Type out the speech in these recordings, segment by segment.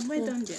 Wait on there.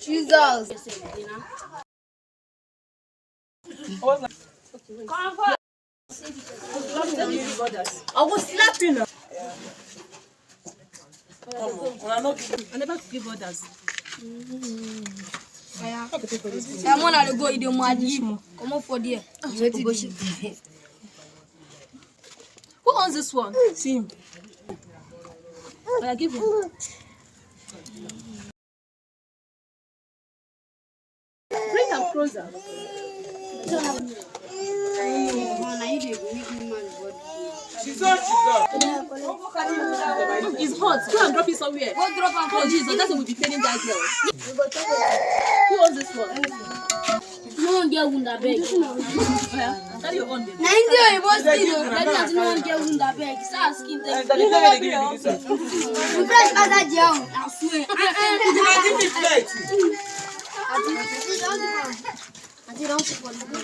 Jesus. I was slapping her. I never give others. I'm gonna go eat the mad. Come on for there. Who owns this one? Sim. I give him. Bring them closer. She's on. It's hot. Go and drop it somewhere. Go drop and Oh Jesus, that's what we'll be paying that girl. Who owns this one? no one get wound that beg. Yeah. Carry your own. Now India, you must be no. Let us no one get wound that beg. Start asking them. That is not going to give you this one. You fresh as a jail. I swear. I don't support the